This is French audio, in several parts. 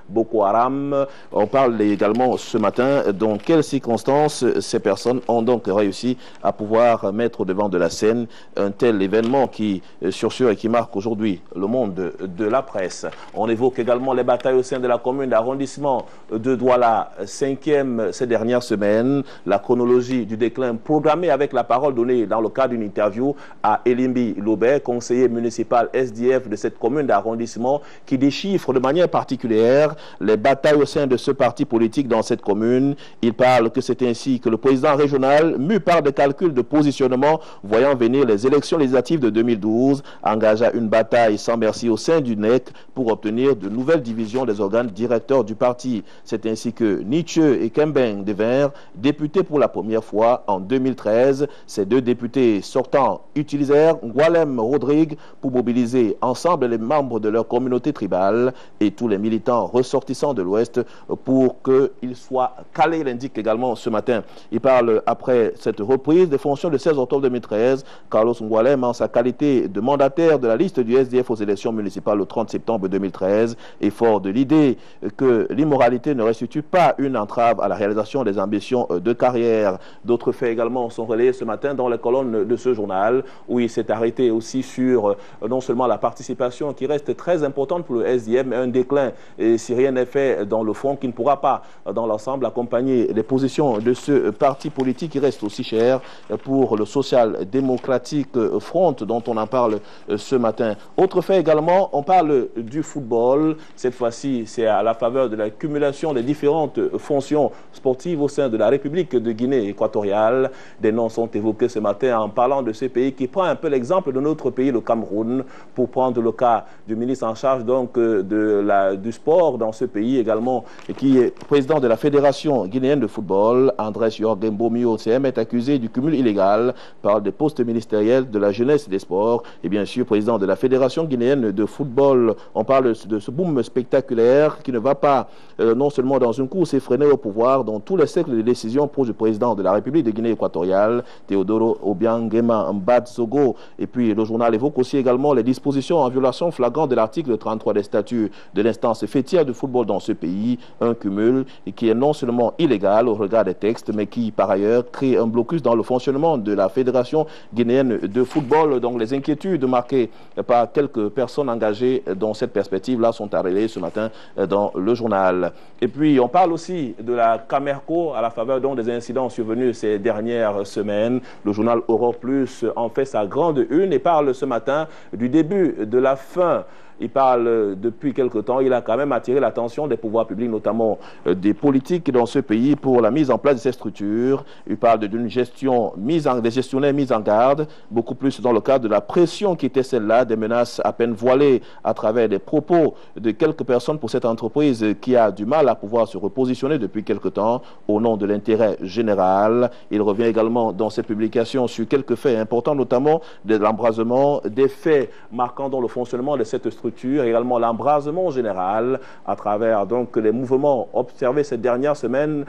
Boko Haram. On parle également ce matin dans quelles circonstances ces personnes ont donc réussi à pouvoir mettre devant de la scène un tel événement qui sursure et qui marque aujourd'hui le monde de la presse. On évoque également les batailles au sein de la commune d'arrondissement de Douala, 5e ces dernières semaines, la chronologie du déclin programmé avec la parole donnée dans le cadre d'une interview à Elimbi Lobé, conseiller municipal SDF de cette commune d'arrondissement, qui déchiffre de manière particulière les batailles au sein de ce parti politique dans cette commune. Il parle que c'est ainsi que le président régional, mu par des calculs de positionnement, voyant venir les élections législatives de 2012, engagea une bataille sans merci au sein du NEC pour obtenir de nouvelles divisions des organes directeurs du parti. C'est ainsi que Nietzsche et Kembeng devinrent députés pour la première fois en 2013. Ces deux députés sortants utilisèrent Ngoualem Rodrigue pour mobiliser ensemble les membres de leur communauté tribale et tous les militants ressortissants de l'Ouest pour qu'ils soient calés, il indique également ce matin. Il parle après cette reprise des fonctions le 16 octobre 2013. Carlos Ngoualem, en sa qualité de mandataire de la liste du SDF aux élections municipales le 30 septembre 2013, est fort de l'idée que l'immoralité ne restitue pas une entrave à la réalisation des ambitions de carrière. D'autres faits également sont relayés ce matin dans les colonnes de ce journal, où il s'est arrêté aussi sur non seulement la participation qui reste très importante pour le SDF, mais un déclin, et si rien n'est fait dans le fond, qui ne pourra pas dans l'ensemble accompagner les positions de ce parti politique qui reste aussi cher pour le social-démocratique Front dont on en parle ce matin. Autre fait également, on parle du football. Cette fois-ci, c'est à la faveur de la cumulation des différentes fonctions sportives au sein de la République de Guinée équatoriale. Des noms sont évoqués ce matin en parlant de ce pays qui prend un peu l'exemple de notre pays, le Cameroun, pour prendre le cas du ministre en charge donc du sport dans ce pays également, et qui est président de la Fédération guinéenne de football. Andrés Jorgen Bomi OCM est accusé du cumul illégal par des postes ministériels de la jeunesse et des sports, et bien sûr président de la Fédération guinéenne de football. On parle de ce boom spectaculaire qui ne va pas non seulement dans une course effrénée au pouvoir, dans tous les cercles de décision proches du président de la République de Guinée équatoriale, Théodoro Obiang-Nguema Mbadzogo. Et puis le journal évoque aussi également les dispositions en violation flagrante de l'article 33 des statuts de l'instance fêtière du football dans ce pays, un cumul qui est non seulement illégal au regard des textes, mais qui par ailleurs crée un blocus dans le fonctionnement de la Fédération guinéenne de football. Donc les inquiétudes marquées par quelques personnes engagées dans cette perspective-là sont à relayer ce matin dans le journal. Et puis on parle aussi de la Camerco à la faveur donc des incidents survenus ces dernières semaines. Le journal Aurore Plus en fait sa grande une et parle ce matin du début de la fin. Il parle depuis quelque temps, il a quand même attiré l'attention des pouvoirs publics, notamment des politiques dans ce pays pour la mise en place de ces structures. Il parle d'une gestion des gestionnaires mis en garde, beaucoup plus dans le cadre de la pression qui était celle-là, des menaces à peine voilées à travers des propos de quelques personnes pour cette entreprise qui a du mal à pouvoir se repositionner depuis quelque temps au nom de l'intérêt général. Il revient également dans cette publication sur quelques faits importants, notamment de l'embrasement, des faits marquant dans le fonctionnement de cette structure, également l'embrasement général à travers donc les mouvements observés ces dernières semaines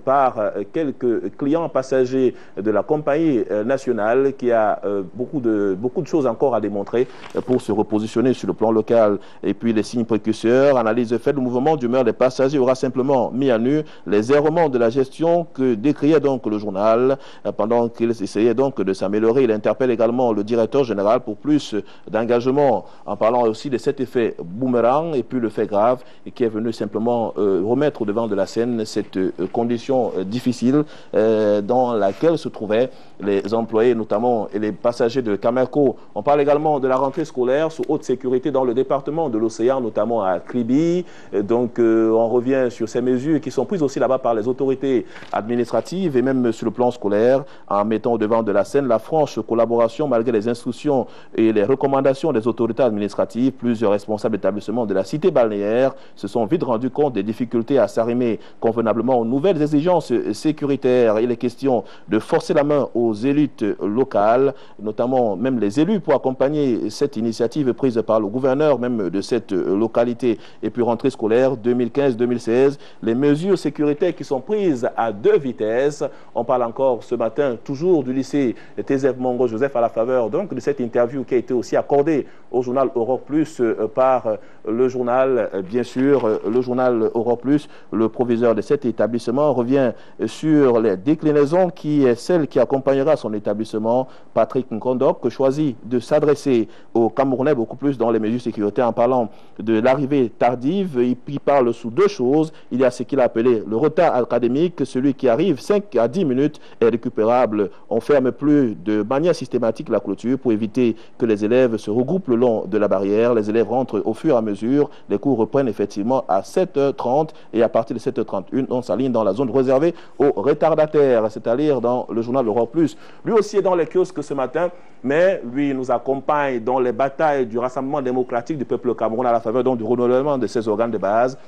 par quelques clients passagers de la compagnie nationale qui a beaucoup de choses encore à démontrer pour se repositionner sur le plan local. Et puis les signes précurseurs, analyse faite, le mouvement d'humeur des passagers aura simplement mis à nu les errements de la gestion que décriait donc le journal pendant qu'il essayait donc de s'améliorer. Il interpelle également le directeur général pour plus d'engagement en parlant aussi de cet effet boomerang et puis le fait grave et qui est venu simplement remettre au devant de la scène cette condition difficile dans laquelle se trouvaient les employés notamment et les passagers de Camerco. On parle également de la rentrée scolaire sous haute sécurité dans le département de l'Océan, notamment à Kribi. Donc on revient sur ces mesures qui sont prises aussi là-bas par les autorités administratives et même sur le plan scolaire en mettant au devant de la scène la franche collaboration malgré les instructions et les recommandations des autorités administratives. Plusieurs responsables d'établissements de la cité balnéaire se sont vite rendus compte des difficultés à s'arrimer convenablement aux nouvelles exigences sécuritaires. Il est question de forcer la main aux élites locales, notamment même les élus, pour accompagner cette initiative prise par le gouverneur même de cette localité. Et puis rentrée scolaire 2015-2016, les mesures sécuritaires qui sont prises à 2 vitesses. On parle encore ce matin toujours du lycée Thésèque Mongo Joseph à la faveur donc de cette interview qui a été aussi accordée au journal Europe Plus par le journal, bien sûr, le journal Europe Plus. Le proviseur de cet établissement revient sur les déclinaisons qui est celle qui accompagnera son établissement. Patrick Nkondok choisit de s'adresser aux Camerounais beaucoup plus dans les mesures sécuritaires en parlant de l'arrivée tardive. Il parle sous 2 choses. Il y a ce qu'il a appelé le retard académique, celui qui arrive 5 à 10 minutes est récupérable. On ferme plus de manière systématique la clôture pour éviter que les élèves se regroupent le long de la barrière. Les élèves rentrent au fur et à mesure. Les cours reprennent effectivement à 7h30 et à partir de 7h31, on s'aligne dans la zone réservée aux retardataires, c'est-à-dire dans le journal Europe Plus. Lui aussi est dans les kiosques ce matin, mais lui nous accompagne dans les batailles du Rassemblement démocratique du peuple camerounais à la faveur donc du renouvellement de ses organes de base.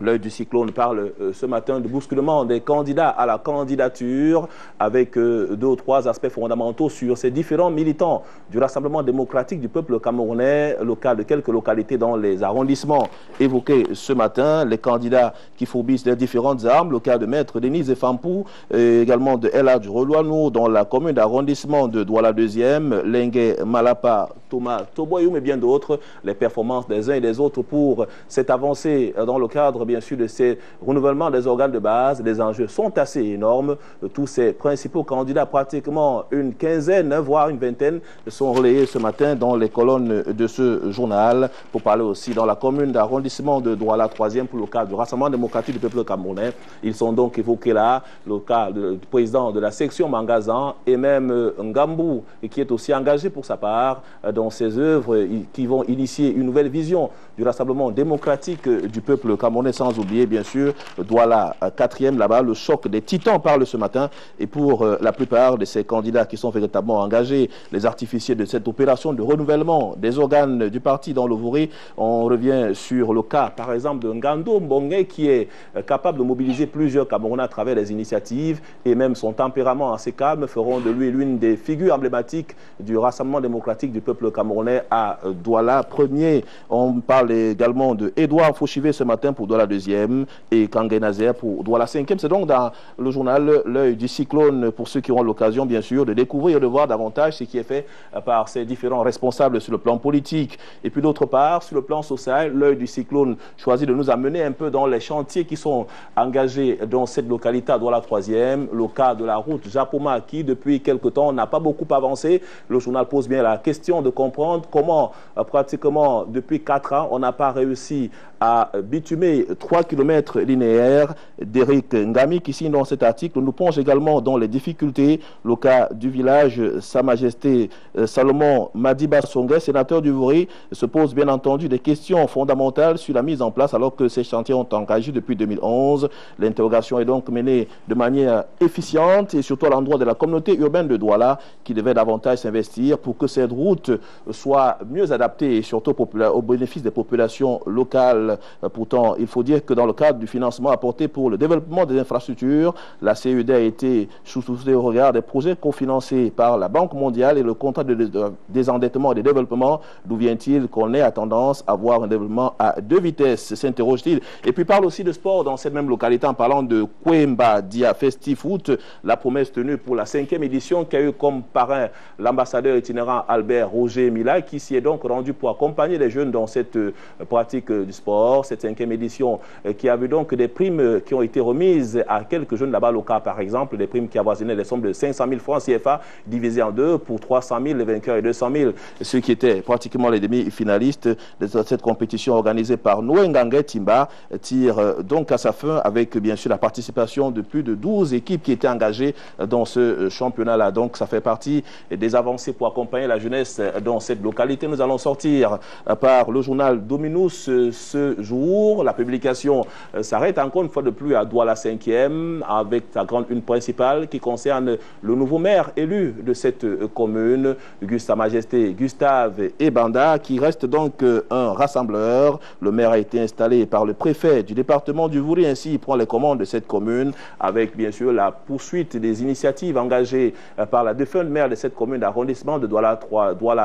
L'œil du cyclone parle ce matin de bousculement des candidats à la candidature avec 2 ou 3 aspects fondamentaux sur ces différents militants du Rassemblement démocratique du peuple camerounais, local de quelques localités dans les arrondissements évoqués ce matin. Les candidats qui fourbissent les différentes armes, le cas de Maître Denise Efampou, également de El Hadj Relouanou dans la commune d'arrondissement de Douala 2e, Lengue, Malapa, Thomas Toboyoum et bien d'autres. Les performances des uns et des autres pour cette avancée dans le cadre bien sûr de ces renouvellements des organes de base. Les enjeux sont assez énormes. Tous ces principaux candidats, pratiquement une quinzaine, voire une vingtaine, sont relayés ce matin dans les colonnes de ce journal. Pour parler aussi dans la commune d'arrondissement de Douala 3e pour le cas du Rassemblement démocratique du peuple camerounais. Ils sont donc évoqués là, le cas du président de la section Mangazan et même Ngambou, qui est aussi engagé pour sa part dans ses œuvres qui vont initier une nouvelle vision du Rassemblement démocratique du peuple camerounais, sans oublier bien sûr Douala 4e là-bas. Le choc des titans parle ce matin et pour la plupart de ces candidats qui sont véritablement engagés, les artificiers de cette opération de renouvellement des organes du parti dans le Vouré, on revient sur le cas par exemple de Ngando Mbongue qui est capable de mobiliser plusieurs Camerounais à travers les initiatives et même son tempérament assez calme feront de lui l'une des figures emblématiques du Rassemblement démocratique du peuple camerounais à Douala 1er. On parle également de Edouard Fauchivé ce matin pour Douala 2e et Kangé Nazer pour Douala 5e. C'est donc dans le journal L'œil du cyclone pour ceux qui auront l'occasion bien sûr de découvrir et de voir davantage ce qui est fait par ces différents responsables sur le plan politique. Et puis d'autre part, sur le plan social, L'œil du cyclone choisit de nous amener un peu dans les chantiers qui sont engagés dans cette localité à Douala 3e. Le cas de la route Japoma qui depuis quelque temps n'a pas beaucoup avancé. Le journal pose bien la question de comprendre comment pratiquement depuis 4 ans on n'a pas réussi à bitumer 3 km linéaires. D'Éric Ngami qui signe dans cet article nous plonge également dans les difficultés. Le cas du village Sa Majesté Salomon Madiba Songhé, sénateur du Vouré, se pose bien entendu des questions fondamentales sur la mise en place alors que ces chantiers ont engagé depuis 2011. L'interrogation est donc menée de manière efficiente et surtout à l'endroit de la communauté urbaine de Douala qui devait davantage s'investir pour que cette route soit mieux adaptée et surtout au bénéfice des populations locales. Pourtant, il faut dire que dans le cadre du financement apporté pour le développement des infrastructures, la CED a été sous-souciée au regard des projets cofinancés par la Banque mondiale et le contrat de désendettement et de développement. D'où vient-il qu'on ait à tendance à avoir un développement à 2 vitesses, s'interroge-t-il. Et puis parle aussi de sport dans cette même localité en parlant de Kwemba Dia Festifoot, la promesse tenue pour la 5e édition qui a eu comme parrain l'ambassadeur itinérant Albert Roger Mila qui s'y est donc rendu pour accompagner les jeunes dans cette pratique du sport. Cette 5e édition qui a vu donc des primes qui ont été remises à quelques jeunes là-bas locaux par exemple, des primes qui avoisinaient les sommes de 500 000 francs CFA divisées en 2 pour 300 000 les vainqueurs et 200 000 ceux qui étaient pratiquement les demi-finalistes de cette compétition organisée par Noengangue Timba tire donc à sa fin avec bien sûr la participation de plus de 12 équipes qui étaient engagées dans ce championnat-là. Donc ça fait partie des avancées pour accompagner la jeunesse dans cette localité. Nous allons sortir par le journal Dominus ce ce jour. La publication s'arrête encore une fois de plus à Douala 5e avec sa grande une principale qui concerne le nouveau maire élu de cette commune, Sa Majesté Gustave Ebanda, qui reste donc un rassembleur. Le maire a été installé par le préfet du département du Vouri, ainsi il prend les commandes de cette commune avec bien sûr la poursuite des initiatives engagées par la défunte maire de cette commune d'arrondissement de Douala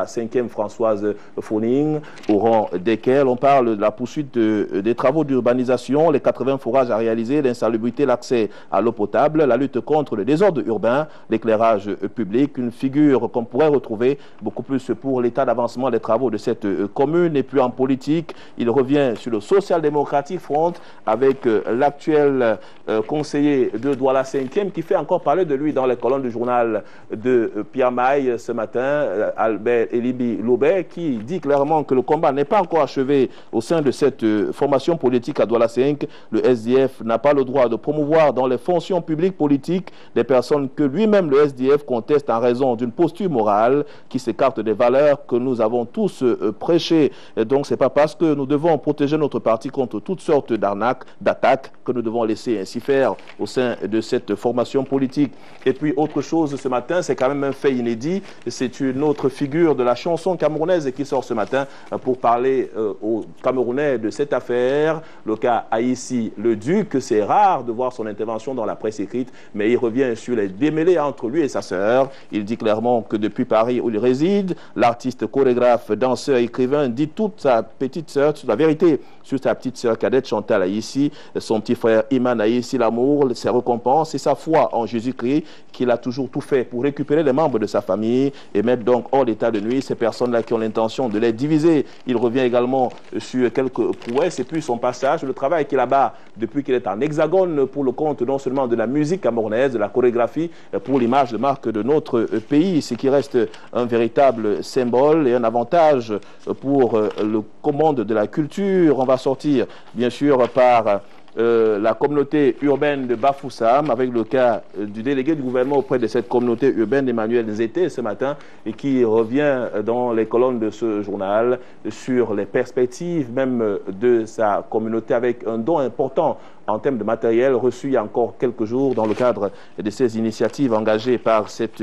5e, Françoise Founing, au rang desquels on parle de la poursuite des travaux d'urbanisation, les 80 forages à réaliser, l'insalubrité, l'accès à l'eau potable, la lutte contre le désordre urbain, l'éclairage public, une figure qu'on pourrait retrouver beaucoup plus pour l'état d'avancement des travaux de cette commune. Et puis en politique, il revient sur le social-démocratique front avec l'actuel conseiller de Douala 5e qui fait encore parler de lui dans les colonnes du journal de Pierre Maille ce matin, Albert Elibi Loubet, qui dit clairement que le combat n'est pas encore achevé au sein de cette formation politique à Douala 5. Le SDF n'a pas le droit de promouvoir dans les fonctions publiques politiques des personnes que lui-même le SDF conteste en raison d'une posture morale qui s'écarte des valeurs que nous avons tous prêchées. Et donc c'est pas parce que nous devons protéger notre parti contre toutes sortes d'arnaques, d'attaques, que nous devons laisser ainsi faire au sein de cette formation politique. Et puis autre chose ce matin, c'est quand même un fait inédit, c'est une autre figure de la chanson camerounaise qui sort ce matin pour parler aux Camerounais de cette affaire, le cas Aïssi le Duc. C'est rare de voir son intervention dans la presse écrite, mais il revient sur les démêlés entre lui et sa sœur. Il dit clairement que depuis Paris où il réside, l'artiste, chorégraphe, danseur, écrivain dit toute sa petite sœur, toute la vérité sur sa petite sœur cadette Chantal Aïssi, son petit frère Iman Aïssi, l'amour, ses récompenses et sa foi en Jésus-Christ, qu'il a toujours tout fait pour récupérer les membres de sa famille et mettre donc hors d'état de nuit ces personnes-là qui ont l'intention de les diviser. Il revient également sur quelques prouesses et puis son passage, le travail qu'il abat depuis qu'il est en hexagone pour le compte non seulement de la musique camerounaise, de la chorégraphie, pour l'image de marque de notre pays, ce qui reste un véritable symbole et un avantage pour le commande de la culture. On va sortir bien sûr par la communauté urbaine de Bafoussam avec le cas du délégué du gouvernement auprès de cette communauté urbaine, Emmanuel Zété, ce matin, et qui revient dans les colonnes de ce journal sur les perspectives même de sa communauté avec un don important en termes de matériel reçu il y a encore quelques jours dans le cadre de ces initiatives engagées par cette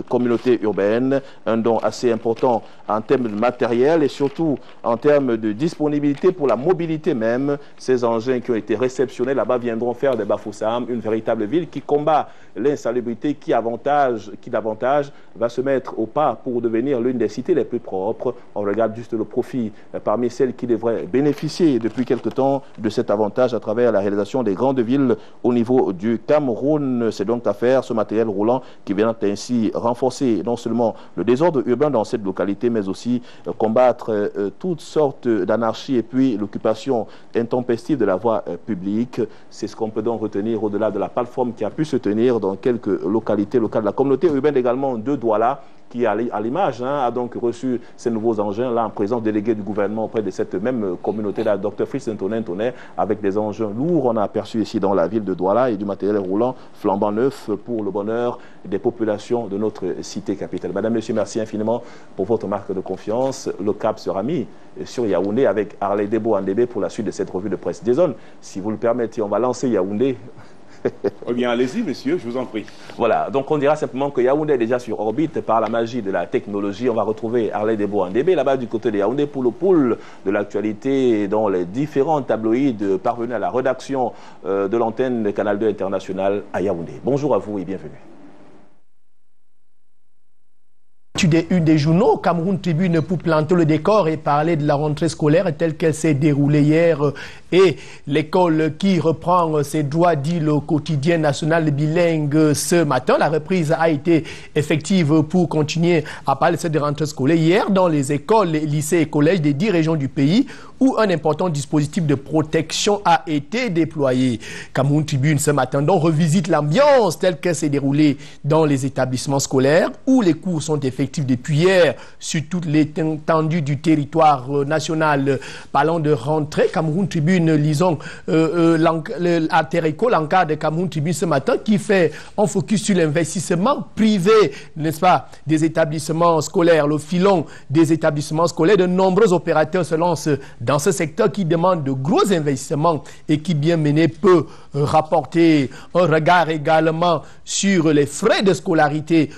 communauté urbaine. Un don assez important en termes de matériel et surtout en termes de disponibilité pour la mobilité même. Ces engins qui ont été réceptionnés là-bas viendront faire de Bafoussam une véritable ville qui combat l'insalubrité, qui davantage va se mettre au pas pour devenir l'une des cités les plus propres. On regarde juste le profit parmi celles qui devraient bénéficier depuis quelque temps de cet avantage à travers la réalisation des grandes villes au niveau du Cameroun. C'est donc à faire ce matériel roulant qui vient ainsi renforcer non seulement le désordre urbain dans cette localité, mais aussi combattre toutes sortes d'anarchie et puis l'occupation intempestive de la voie publique. C'est ce qu'on peut donc retenir au-delà de la plateforme qui a pu se tenir dans quelques localités locales. La communauté urbaine également de Douala, qui à l'image a donc reçu ces nouveaux engins là en présence délégué du gouvernement auprès de cette même communauté là, Dr Fritz Antonin, avec des engins lourds. On a aperçu ici dans la ville de Douala et du matériel roulant flambant neuf pour le bonheur des populations de notre cité capitale. Madame, Monsieur, merci infiniment pour votre marque de confiance. Le cap sera mis sur Yaoundé avec Harley Debo Andébé pour la suite de cette revue de presse des zones. Si vous le permettez, on va lancer Yaoundé. Eh bien, allez-y, monsieur, je vous en prie. Voilà, donc on dira simplement que Yaoundé est déjà sur orbite par la magie de la technologie. On va retrouver Harley Debo Andébé là-bas du côté de Yaoundé pour le pool de l'actualité dans les différents tabloïds parvenus à la rédaction de l'antenne de Canal 2 International à Yaoundé. Bonjour à vous et bienvenue. Une des journaux, Cameroun Tribune, pour planter le décor et parler de la rentrée scolaire telle qu'elle s'est déroulée hier et l'école qui reprend ses droits, dit le quotidien national bilingue ce matin. La reprise a été effective pour continuer à parler de cette rentrée scolaire hier dans les écoles, les lycées et collèges des 10 régions du pays où un important dispositif de protection a été déployé. Cameroun Tribune ce matin donc revisite l'ambiance telle qu'elle s'est déroulée dans les établissements scolaires où les cours sont effectifs depuis hier sur toute l'étendue du territoire national. Parlant de rentrée, Cameroun Tribune une, lisons l'Alter Eco, l'encart de Cameroun Tribune ce matin, qui fait un focus sur l'investissement privé, n'est-ce pas, des établissements scolaires, le filon des établissements scolaires. De nombreux opérateurs se lancent dans ce secteur qui demande de gros investissements et qui, bien mené, peut rapporter un regard également sur les frais de scolarité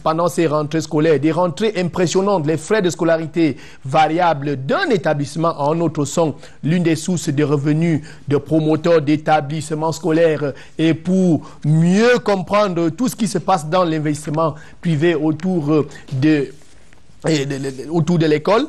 pendant ces rentrées scolaires. Des rentrées impressionnantes. Les frais de scolarité variables d'un établissement à un autre sont l'une des sources de revenus de promoteurs d'établissements scolaires. Et pour mieux comprendre tout ce qui se passe dans l'investissement privé autour de l'école,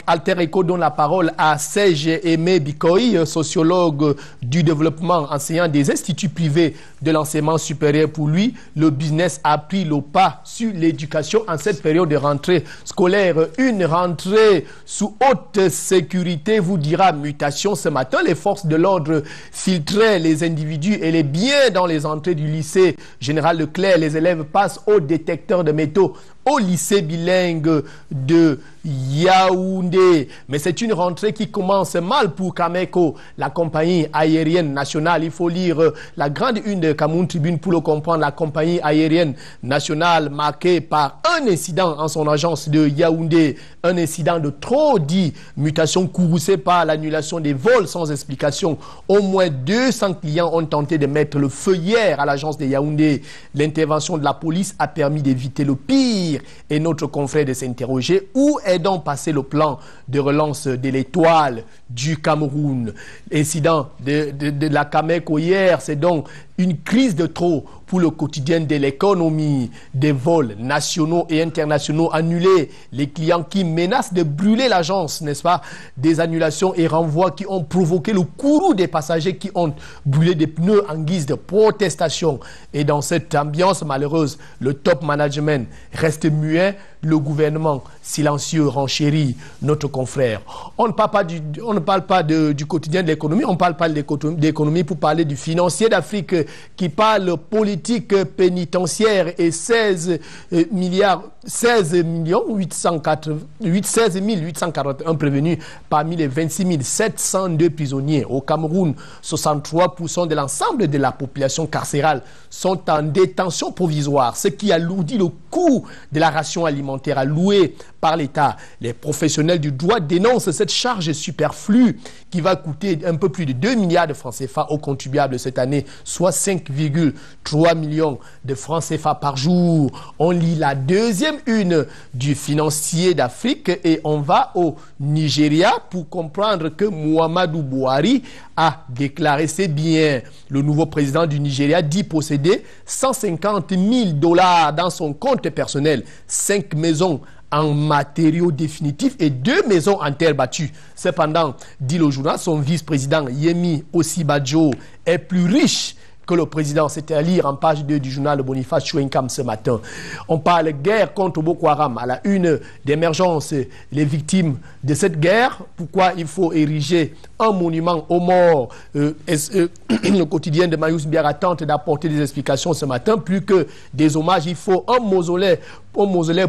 Alter Eco donne la parole à Serge Aimé Bikoy, sociologue du développement, enseignant des instituts privés de l'enseignement supérieur. Pour lui, le business a pris le pas sur l'éducation en cette période de rentrée scolaire. Une rentrée sous haute sécurité, vous dira Mutation ce matin. Les forces de l'ordre filtraient les individus et les biens dans les entrées du lycée Général Leclerc. Les élèves passent au détecteur de métaux au lycée bilingue de Yaoundé. Mais c'est une rentrée qui commence mal pour Cameco, la compagnie aérienne nationale. Il faut lire la grande une de Cameroun Tribune pour le comprendre. La compagnie aérienne nationale marquée par un incident en son agence de Yaoundé. Un incident de trop, dit Mutation, courroucé par l'annulation des vols sans explication. Au moins 200 clients ont tenté de mettre le feu hier à l'agence de Yaoundé. L'intervention de la police a permis d'éviter le pire. Et notre confrère de s'interroger, où est donc passé le plan de relance de l'étoile du Cameroun? Incident de la Cameco hier, c'est donc une crise de trop pour le quotidien de l'économie. Des vols nationaux et internationaux annulés, les clients qui menacent de brûler l'agence, n'est-ce pas? Des annulations et renvois qui ont provoqué le courroux des passagers qui ont brûlé des pneus en guise de protestation. Et dans cette ambiance malheureuse, le top management reste muet, le gouvernement silencieux renchérit notre confrère. On ne parle pas du quotidien de l'économie, on ne parle pas de l'économie pour parler du financier d'Afrique qui parle politique pénitentiaire et 16 841 prévenus parmi les 26 702 prisonniers. Au Cameroun, 63% de l'ensemble de la population carcérale sont en détention provisoire, ce qui alourdit le coût de la ration alimentaire allouée par l'État. Les professionnels du droit dénoncent cette charge superflue qui va coûter un peu plus de 2 milliards de francs CFA aux contribuables cette année, soit 5,3 millions de francs CFA par jour. On lit la deuxième une du financier d'Afrique et on va au Nigeria pour comprendre que Muhammadu Buhari a déclaré ses biens. Le nouveau président du Nigeria dit posséder 150 000 $ dans son compte personnel, 5 maisons en matériaux définitifs et 2 maisons en terre battue. Cependant, dit le journal, son vice-président Yemi Osibajo est plus riche que le président. C'était à lire en page 2 du journal de Boniface Chouenkam ce matin. On parle guerre contre Boko Haram. À la une d'émergence, les victimes de cette guerre. Pourquoi il faut ériger un monument aux morts? Le quotidien de Marius Biara tente d'apporter des explications ce matin. Plus que des hommages, il faut un mausolée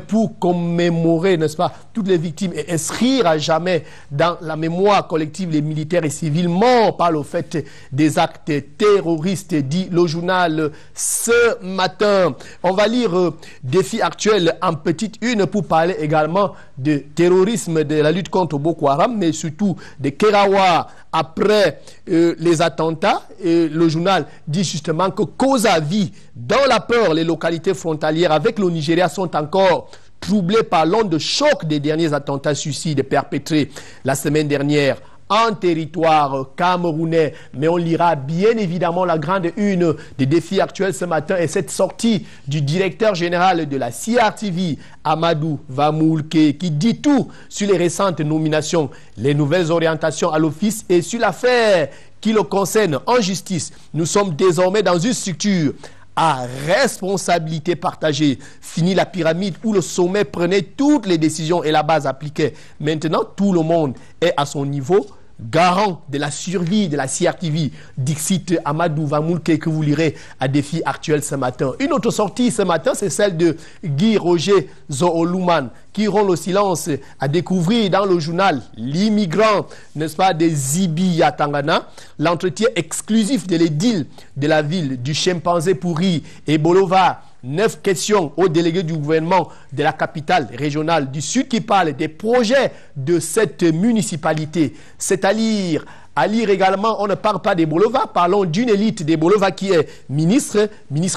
pour commémorer, n'est-ce pas, toutes les victimes et inscrire à jamais dans la mémoire collective les militaires et civils morts par le fait des actes terroristes, dit le journal ce matin. On va lire défis actuels en petite une pour parler également de terrorisme, de la lutte contre Boko Haram, mais surtout de Kerawa après les attentats. Le journal dit justement que cause à vie, dans la peur, les localités frontalières avec le Nigeria sont encore troublées par l'onde de choc des derniers attentats suicides perpétrés la semaine dernière en territoire camerounais. Mais on lira bien évidemment la grande une des défis actuels ce matin et cette sortie du directeur général de la CRTV, Amadou Vamoulke, qui dit tout sur les récentes nominations, les nouvelles orientations à l'office et sur l'affaire qui le concerne en justice. Nous sommes désormais dans une structure à responsabilité partagée. Fini la pyramide où le sommet prenait toutes les décisions et la base appliquait. Maintenant, tout le monde est à son niveau. garant de la survie de la CRTV, Dixit Amadou Vamoulke, que vous lirez à Défi Actuel ce matin. Une autre sortie ce matin, c'est celle de Guy Roger Zooluman, qui rompt le silence à découvrir dans le journal L'immigrant, n'est-ce pas, des Zibi à Tangana, l'entretien exclusif de l'édile de la ville du chimpanzé pourri et Bolova. 9 questions aux délégués du gouvernement de la capitale régionale du Sud qui parlent des projets de cette municipalité. C'est à lire également, on ne parle pas des Bolova, parlons d'une élite des Bolova qui est ministre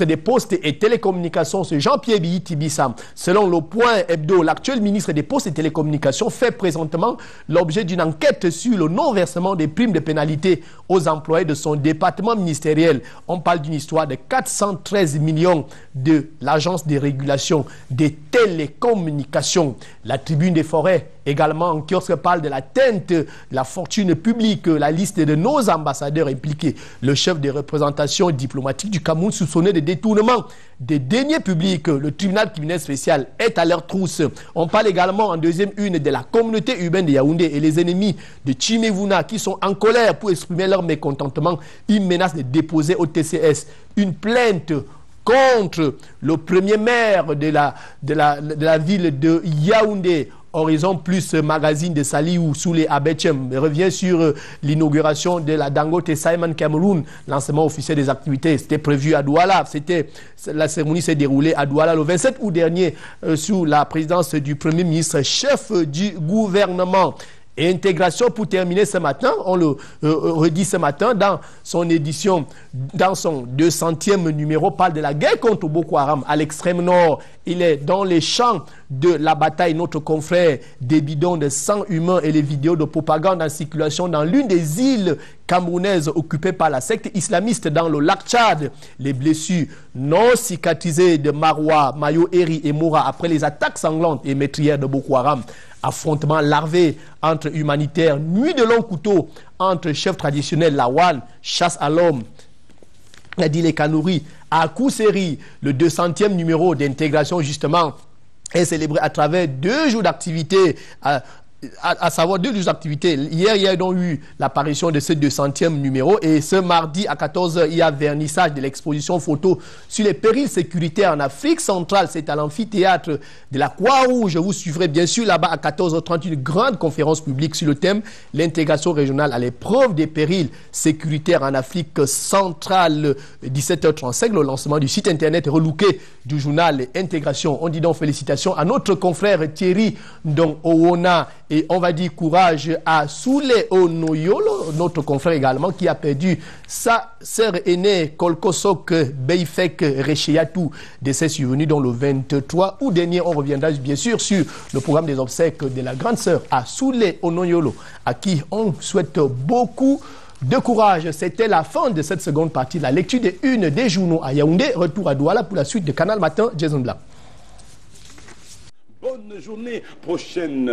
des Postes et Télécommunications, c'est Jean-Pierre Biyiti-Bissam. Selon le Point Hebdo, l'actuel ministre des Postes et Télécommunications fait présentement l'objet d'une enquête sur le non-versement des primes de pénalité aux employés de son département ministériel. On parle d'une histoire de 413 millions de l'Agence de régulation des télécommunications. La Tribune des Forêts également en kiosque parle de l'atteinte de la fortune publique, la liste de nos ambassadeurs impliqués. Le chef de représentation diplomatique du Cameroun soupçonné de détournement des deniers publics. Le tribunal criminel spécial est à leur trousse. On parle également en deuxième une de la communauté urbaine de Yaoundé et les ennemis de Tchimevuna qui sont en colère pour exprimer leur mécontentement. Ils menacent de déposer au TCS une plainte contre le premier maire de la ville de Yaoundé. Horizon Plus magazine de Saliou Soulé Abetchem revient sur l'inauguration de la Dangote Simon Cameroun, lancement officiel des activités. C'était prévu à Douala. La cérémonie s'est déroulée à Douala le 27 août dernier sous la présidence du Premier ministre, chef du gouvernement. Et intégration pour terminer ce matin, on le redit ce matin dans son édition, dans son 200e numéro, parle de la guerre contre Boko Haram à l'extrême nord. Il est dans les champs de la bataille, notre confrère, des bidons de sang humain et les vidéos de propagande en circulation dans l'une des îles camerounaises occupées par la secte islamiste dans le lac Tchad. Les blessures non cicatrisées de Maroua, Mayo Eri et Moura après les attaques sanglantes et meurtrières de Boko Haram. Affrontement larvé entre humanitaires, nuit de longs couteaux entre chefs traditionnels Lawan, chasse à l'homme, Adile Kanouri, à Kousséri, le 200e numéro d'intégration justement est célébré à travers 2 jours d'activité, à savoir 2 jours d'activité. Hier, il y a donc eu l'apparition de ce 200e numéro et ce mardi à 14h, il y a vernissage de l'exposition photo sur les périls sécuritaires en Afrique centrale. C'est à l'amphithéâtre de la Croix-Rouge. Vous suivrez bien sûr là-bas à 14h30 une grande conférence publique sur le thème l'intégration régionale à l'épreuve des périls sécuritaires en Afrique centrale. 17h35, le lancement du site internet relooké du journal Intégration. On dit donc félicitations à notre confrère Thierry Owona. Et on va dire courage à Soule Onoyolo, notre confrère également, qui a perdu sa sœur aînée, Kolkosok Beifek Recheyatou, décès survenu dans le 23 août dernier. On reviendra bien sûr sur le programme des obsèques de la grande sœur à Soule Onoyolo, à qui on souhaite beaucoup de courage. C'était la fin de cette seconde partie de la lecture des unes des journaux à Yaoundé. Retour à Douala pour la suite de Canal Matin. Jason Blanc. Bonne journée prochaine.